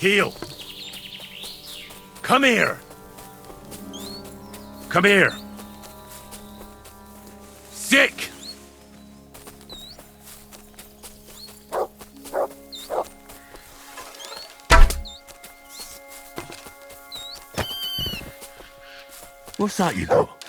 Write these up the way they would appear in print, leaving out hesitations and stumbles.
Heal. Come here. Come here. Sick. What's that you got?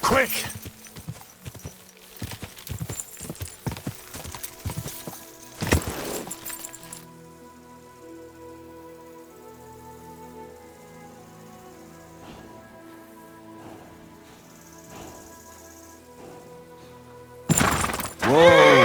Quick! Whoa!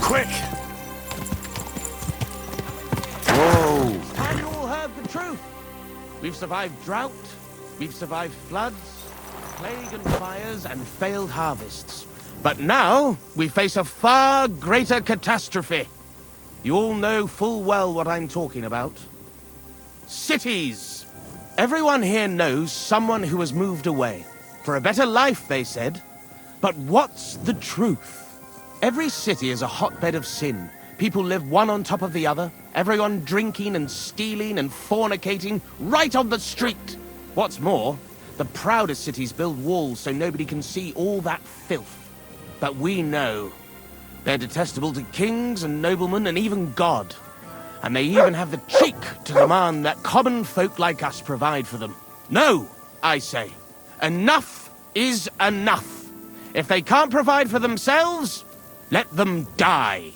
Quick! Whoa! Have you all heard the truth? We've survived drought, we've survived floods, plague and fires, and failed harvests. But now, we face a far greater catastrophe. You all know full well what I'm talking about. Cities! Everyone here knows someone who has moved away. For a better life, they said. But what's the truth? Every city is a hotbed of sin. People live one on top of the other. Everyone drinking and stealing and fornicating right on the street. What's more, the proudest cities build walls so nobody can see all that filth. But we know. They're detestable to kings and noblemen and even God. And they even have the cheek to demand that common folk like us provide for them. No, I say. Enough is enough. If they can't provide for themselves, let them die.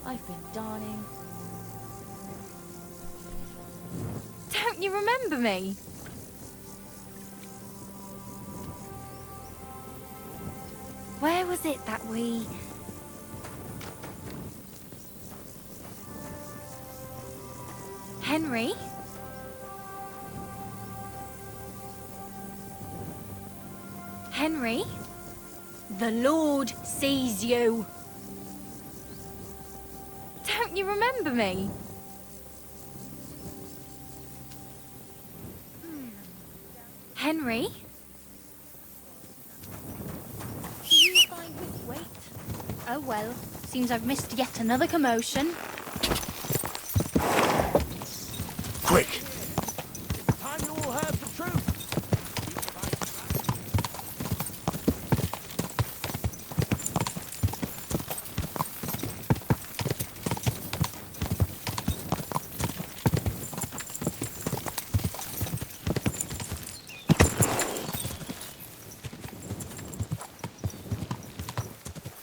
I've been darning. Don't you remember me? Where was it that we... Henry? Henry? The Lord sees you. Don't you remember me? Henry? Do you find me... Wait. Oh well, seems I've missed yet another commotion. Quick! It's time you all heard the truth.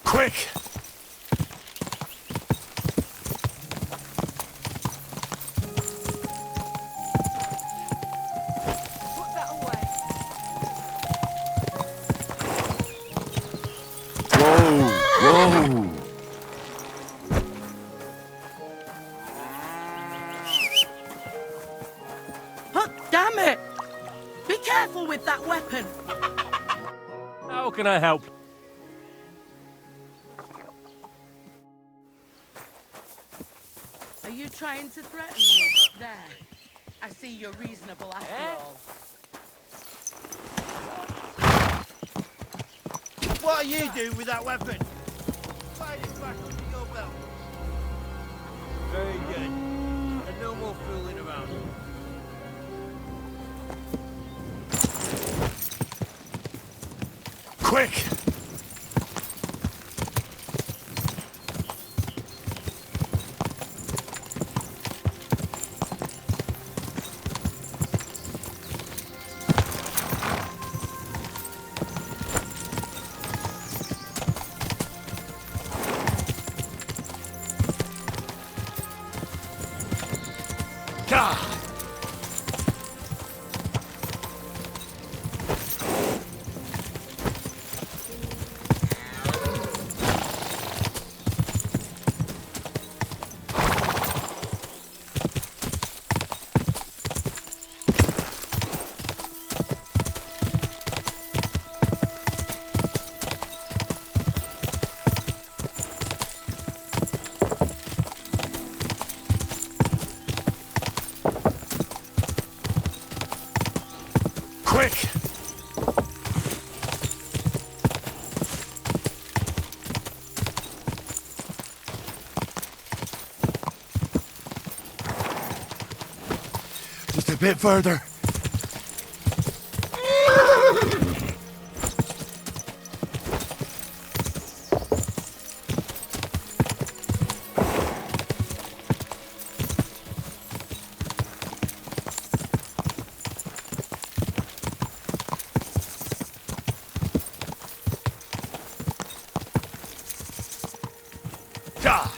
Quick! Put that away. Whoa! Oh, damn it! Be careful with that weapon! How can I help? Are you trying to threaten me? There. I see you're reasonable after all. What are you doing with that weapon? Slide it back under your belt. Very good. And no more fooling around. Quick! God! Quick! Just a bit further. God!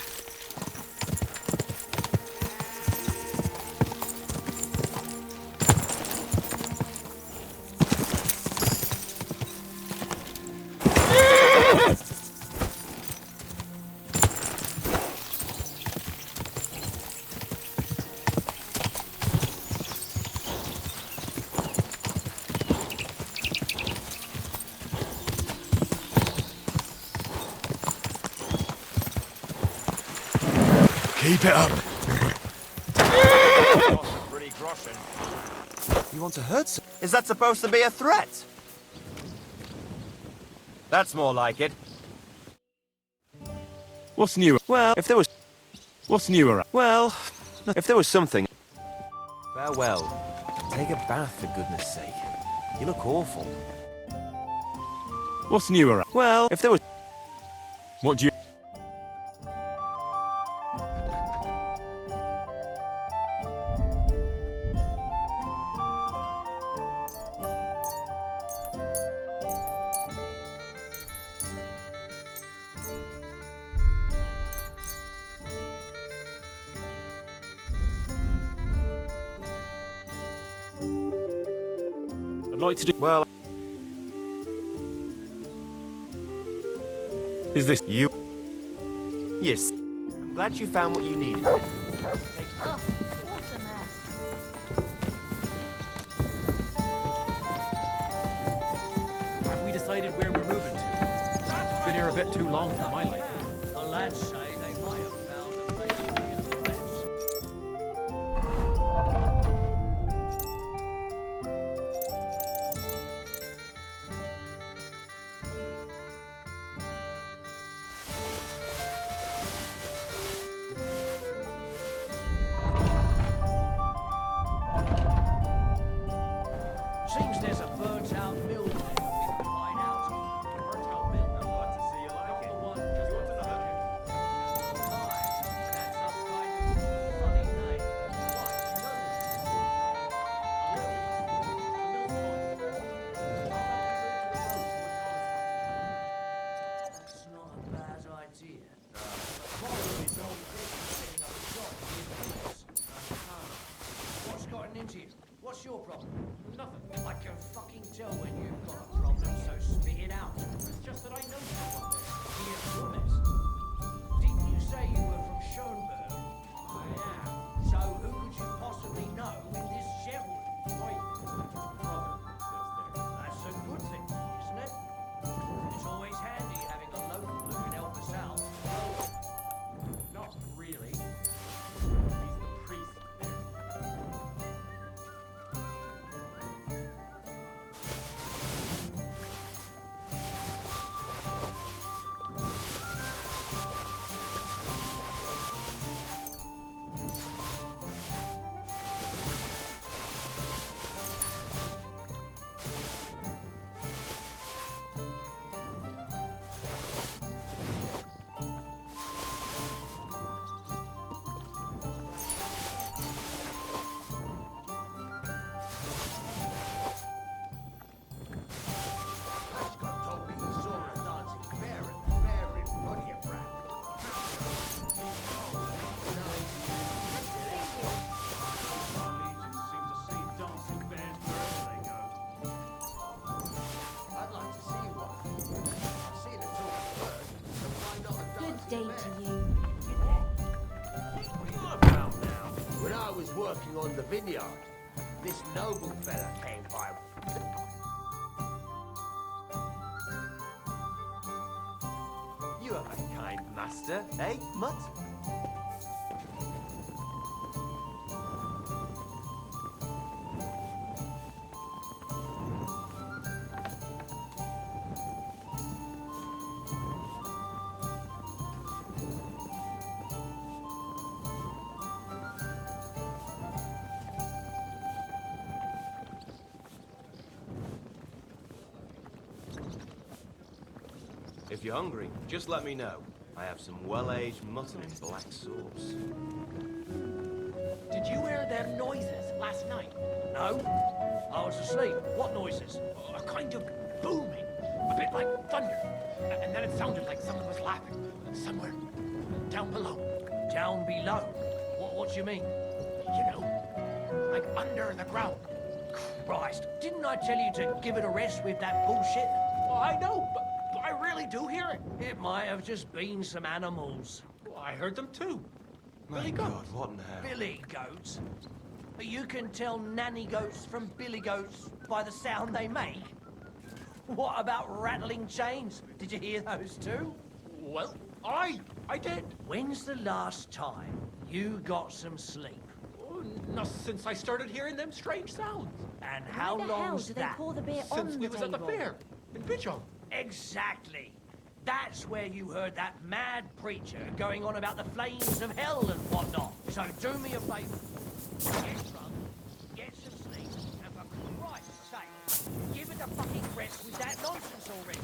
Keep it up. Pretty groshing. You want to hurt some? Is that supposed to be a threat? That's more like it. What's new? Well, if there was... What's newer? Well, if there was something... Farewell. Take a bath, for goodness sake. You look awful. What's newer? Well, if there was... What do you... I'd like to do... Well, Is this... you... Yes. I'm glad you found what you needed. Oh, what a mess. Have we decided where we're moving to? Been here a bit too long for my life. The lads say they might have found a place in the rest. Seems there's a burnt-out mill there we can find out. Burnt-out mill? I'd like to see you like it. The one just went to the hooker. That's some kind of funny name. That's not a bad idea. Probably don't think of setting up a shop near the place. What's gotten into you? What's your problem? Nothing. I can fucking tell when you've got a problem, so spit it out. It's just that I know someone there. Here's your mess. Didn't you say you were from Schoenberg? I am. So who could you possibly know in this shithole? Wait, brother lives there. That's a good thing, isn't it? It's always handy having a local who can help us out. Not really. He's the priest there. Prescott told me he saw a dancing bear at the fair in Bunyan-Brand. I'd like to see one. I've seen a talking bird, so why not a Good dancing day bear? to you. What are you about now? When I was working on the vineyard, this noble fella came by. You have a kind master, eh, Mutt? If you're hungry, just let me know. I have some well-aged mutton in black sauce. Did you hear them noises last night? No? I was asleep. What noises? A kind of booming. A bit like thunder. And then it sounded like someone was laughing. Somewhere. Down below. Down below? What do you mean? You know, like under the ground. Christ, didn't I tell you to give it a rest with that bullshit? Well, I know, but I really do hear it. It might have just been some animals. Well, I heard them too. Billy goats. what now? Billy goats? You can tell nanny goats from billy goats by the sound they make. What about rattling chains? Did you hear those too? Well, I did. When's the last time You got some sleep. Not since I started hearing them strange sounds. And how Why the hell long's do they that? pour the beer on Since we the was at the table? fair in Pichon. Exactly. That's where you heard that mad preacher going on about the flames of hell and whatnot. So do me a favour. Get drunk, get some sleep, and for Christ's sake, give it a fucking rest with that nonsense already.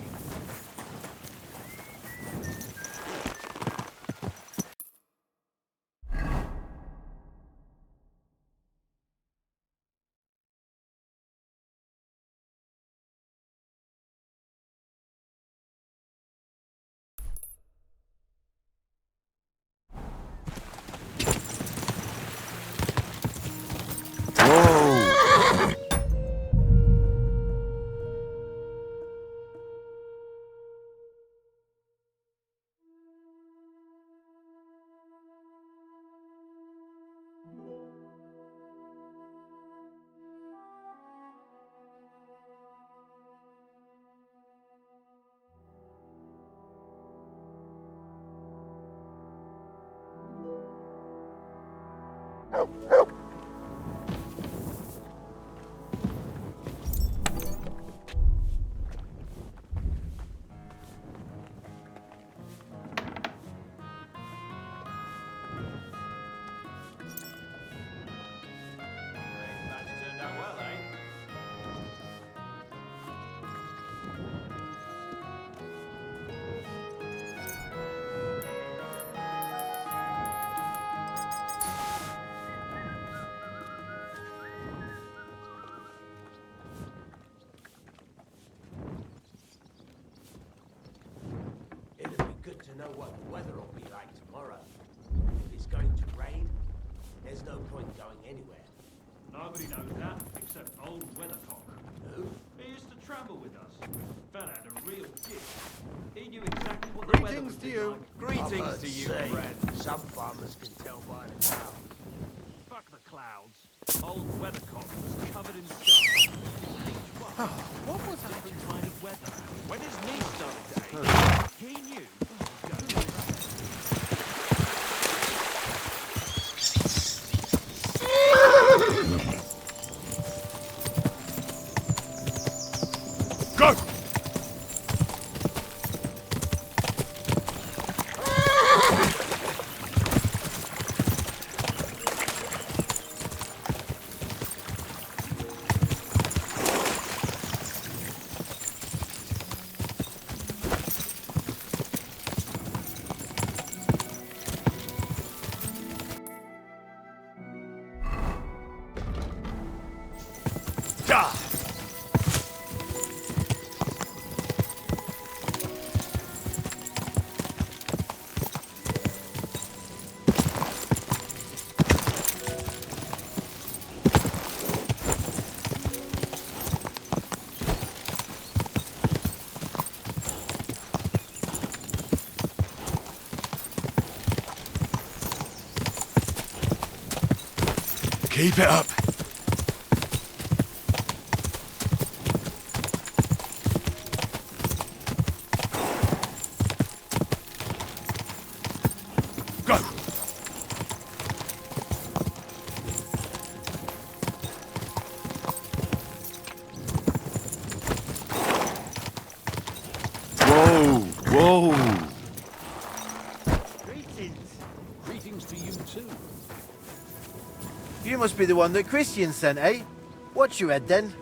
It'd be good to know what the weather will be like tomorrow. If it's going to rain, there's no point going anywhere. Nobody knows that, except old Weathercock. Who? He used to travel with us. Fella had a real gift. He knew exactly what the weather Greetings would to be you. like. Greetings to you, Say, friend. some farmers can tell by the cloud. Fuck the clouds. Old Weathercock was covered in stars. What was different kind of weather? When his knee started to ache, he knew he was going to Go! Die! Keep it up. Go. Whoa, whoa. Greetings to you too. You must be the one that Christian sent, eh? What's your head then?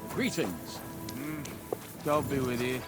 Greetings. God be with you.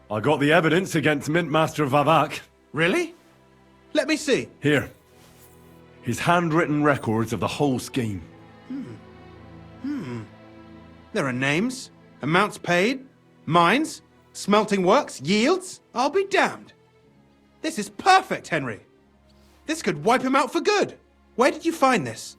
I got the evidence against Mintmaster Vavak. Really? Let me see. Here. His handwritten records of the whole scheme. There are names, amounts paid, mines, smelting works, yields. I'll be damned. This is perfect, Henry. This could wipe him out for good. Where did you find this?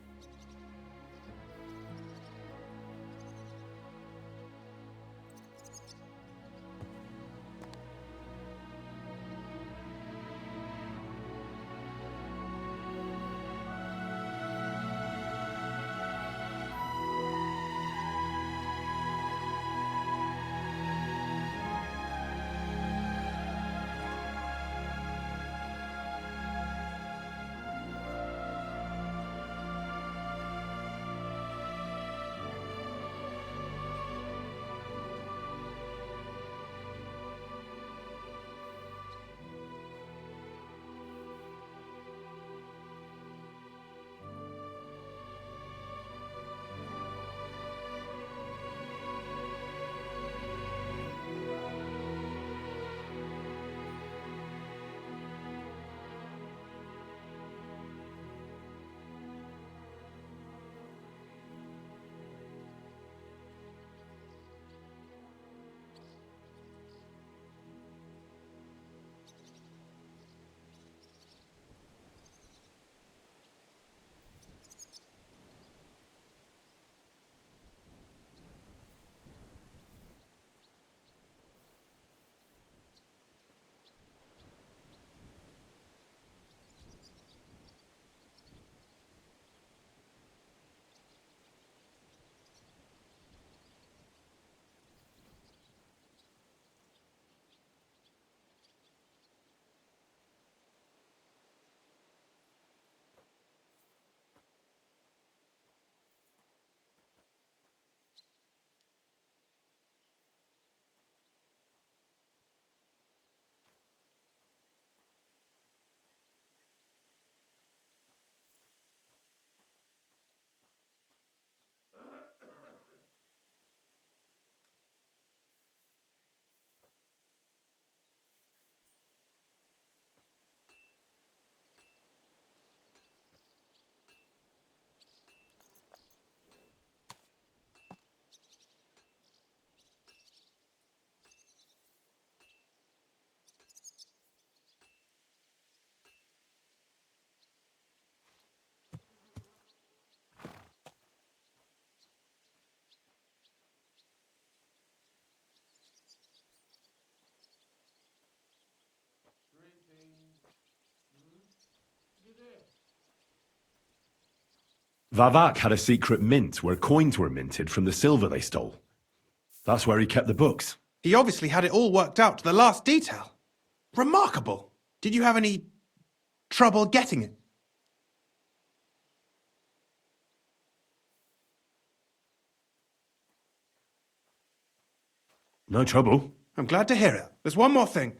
Vavak had a secret mint where coins were minted from the silver they stole. That's where he kept the books. He obviously had it all worked out to the last detail. Remarkable. Did you have any trouble getting it? No trouble. I'm glad to hear it. There's one more thing.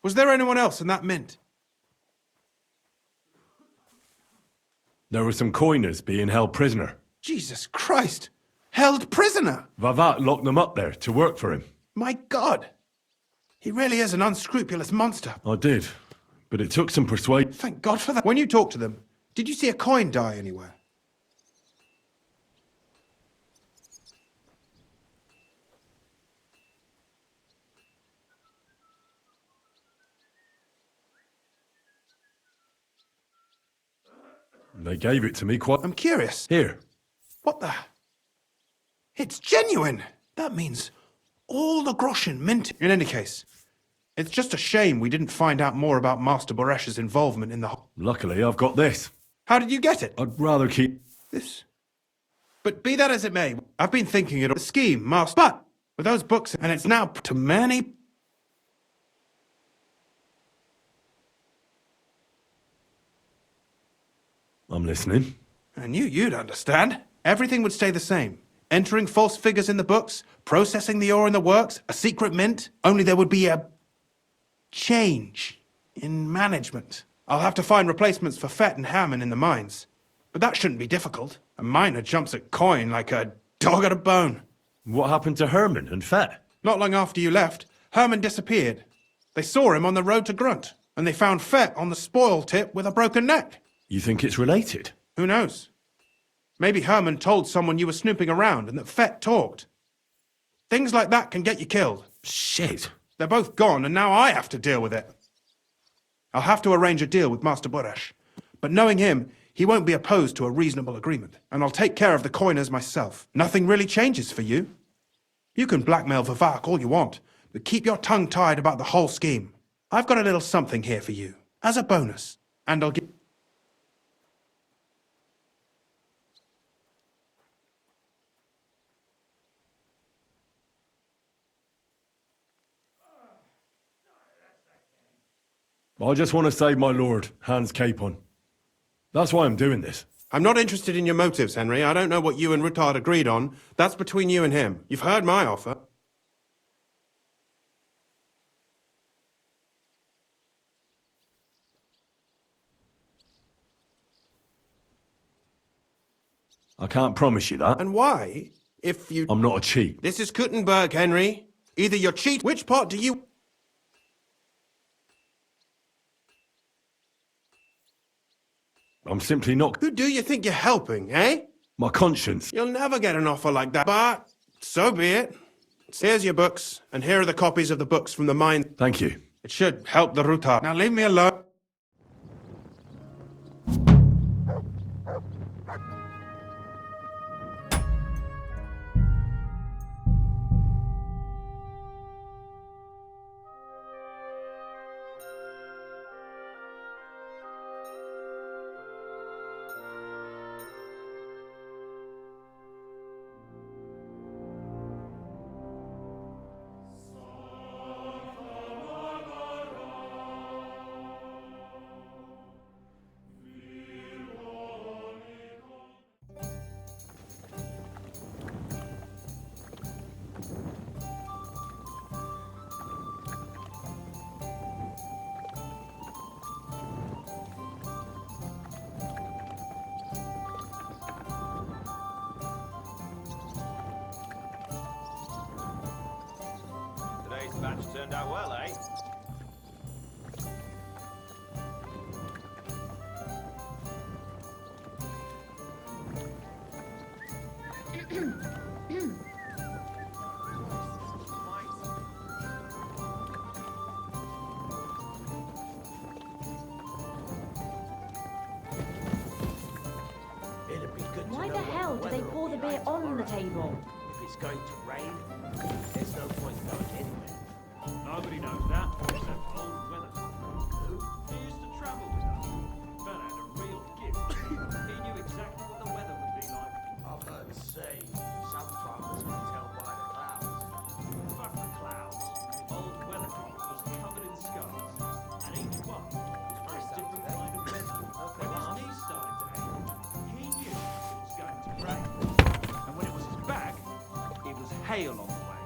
Was there anyone else in that mint? There were some coiners being held prisoner. Jesus Christ! Held prisoner! Vavak locked them up there to work for him. My God! He really is an unscrupulous monster. I did, but it took some persuasion. Thank God for that. When you talked to them, did you see a coin die anywhere? They gave it to me quite... I'm curious. Here. What the... It's genuine! That means all the groschen minted. In any case, it's just a shame we didn't find out more about Master Boresh's involvement in the... Luckily, I've got this. How did you get it? I'd rather keep... This. But be that as it may, I've been thinking it... The scheme, Master... But, with those books, and it's now to many... I'm listening. I knew you'd understand. Everything would stay the same. Entering false figures in the books, processing the ore in the works, a secret mint. Only there would be a... change in management. I'll have to find replacements for Fett and Hammond in the mines. But that shouldn't be difficult. A miner jumps at coin like a dog at a bone. What happened to Herman and Fett? Not long after you left, Herman disappeared. They saw him on the road to Grunt, and they found Fett on the spoil tip with a broken neck. You think it's related? Who knows? Maybe Herman told someone you were snooping around and that Fett talked. Things like that can get you killed. Shit. They're both gone, and now I have to deal with it. I'll have to arrange a deal with Master Boresh. But knowing him, he won't be opposed to a reasonable agreement. And I'll take care of the coiners myself. Nothing really changes for you. You can blackmail Vivek all you want, but keep your tongue tied about the whole scheme. I've got a little something here for you, as a bonus. And I'll give... I just want to save my lord, Hans Capon. That's why I'm doing this. I'm not interested in your motives, Henry. I don't know what you and Ruttard agreed on. That's between you and him. You've heard my offer. I can't promise you that. And why? If you... I'm not a cheat. This is Kuttenberg, Henry. Either you're cheat... Which part do you... I'm simply not... Who do you think you're helping, eh? My conscience. You'll never get an offer like that, but so be it. Here's your books, and here are the copies of the books from the mine. Thank you. It should help the Ruttard. Now leave me alone. Today's batch turned out well, eh? Why the hell do they pour the beer on the table? If it's going to rain, there's no point going anywhere. Nobody knows that except old Weathercock. Who? He used to travel with us. Fella had a real gift. He knew exactly what the weather would be like. I've heard say some farmers can tell by the clouds. Fuck the clouds. Old Weathercock was covered in scars, and each one was for a different kind of weather. When his knees started to ache, he knew it was going to rain. And when it was his back, it was hail on the way.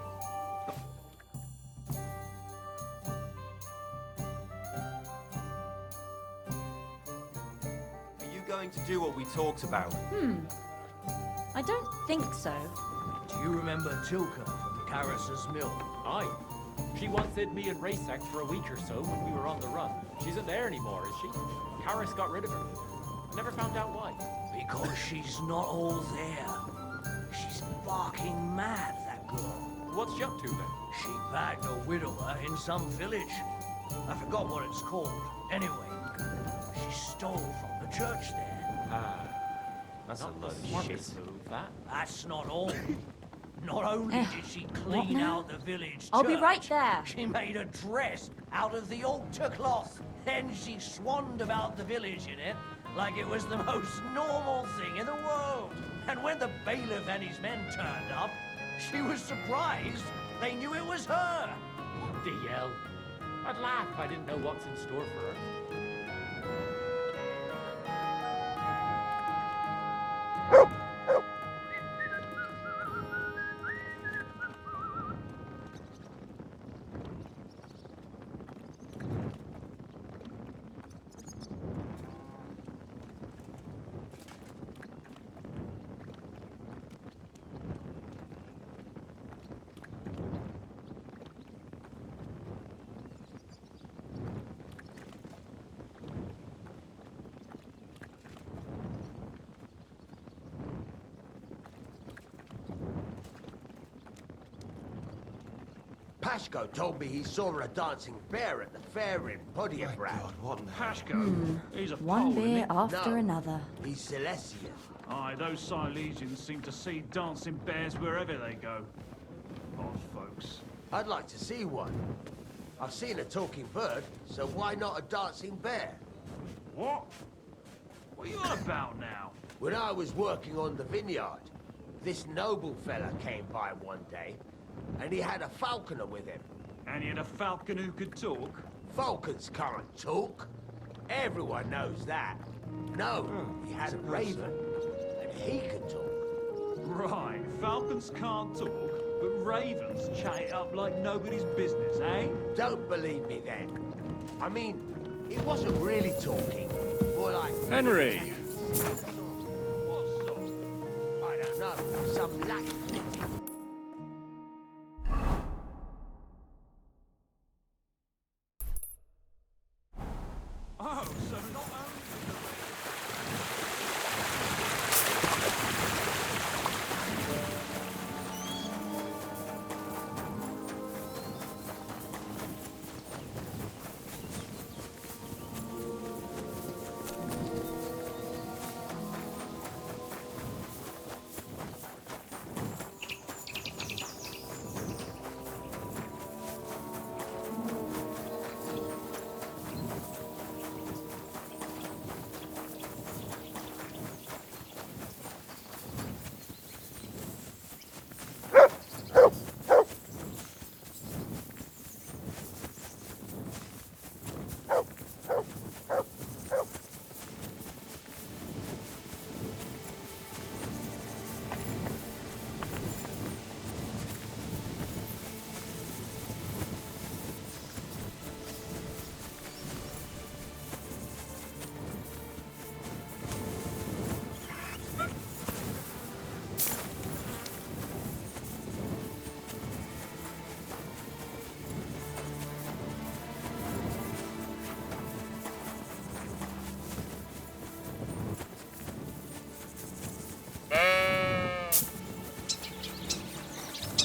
Are you going to do what we talked about? I don't think so. Do you remember Tilka from Carris's mill? Aye. She once hid me and Raysack for a week or so when we were on the run. She isn't there anymore, is she? Carris got rid of her. I never found out why. Because she's not all there. She's barking mad, that girl. What's she up to then? She bagged a widower in some village. I forgot what it's called. Anyway, she stole from the church there. Ah, That's not a the load of smartest shit. move, that. That's not all. Not only did she clean now? out the village I'll be church, right there. she made a dress out of the altar cloth. Then she swanned about the village in it like it was the most normal thing in the world. And when the bailiff and his men turned up, she was surprised they knew it was her. What the hell? I'd laugh if I didn't know what's in store for her. Pashko told me he saw a dancing bear at the fair in Podiebrad. Pashko? He's a One Pole, isn't beer he? after No. another. He's Silesian. Aye, those Silesians seem to see dancing bears wherever they go. Odd folks. I'd like to see one. I've seen a talking bird, so why not a dancing bear? What? What are you on about now? When I was working on the vineyard, this noble fella came by one day, and he had a falconer with him. And he had a falcon who could talk? Falcons can't talk. Everyone knows that. No, he had a raven, and he could talk. Right, falcons can't talk, but ravens chat it up like nobody's business, eh? Don't believe me then. I mean, it wasn't really talking. More like... Henry! What sort? I don't know, some Latin. Oh, so not only...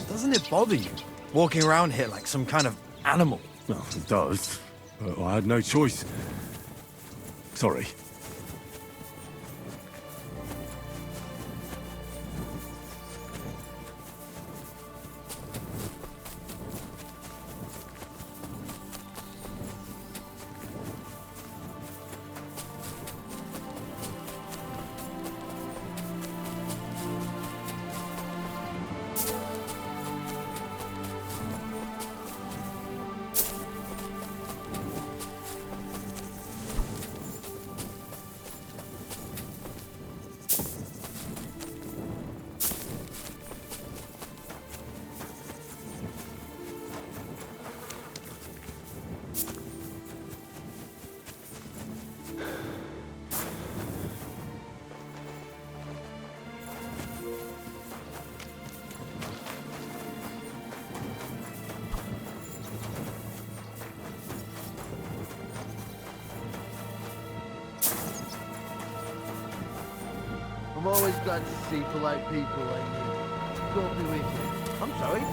Doesn't it bother you, walking around here like some kind of animal? Well, it does. But I had no choice. Sorry. I'm always glad to see polite people like you. Don't be wicked. I'm sorry.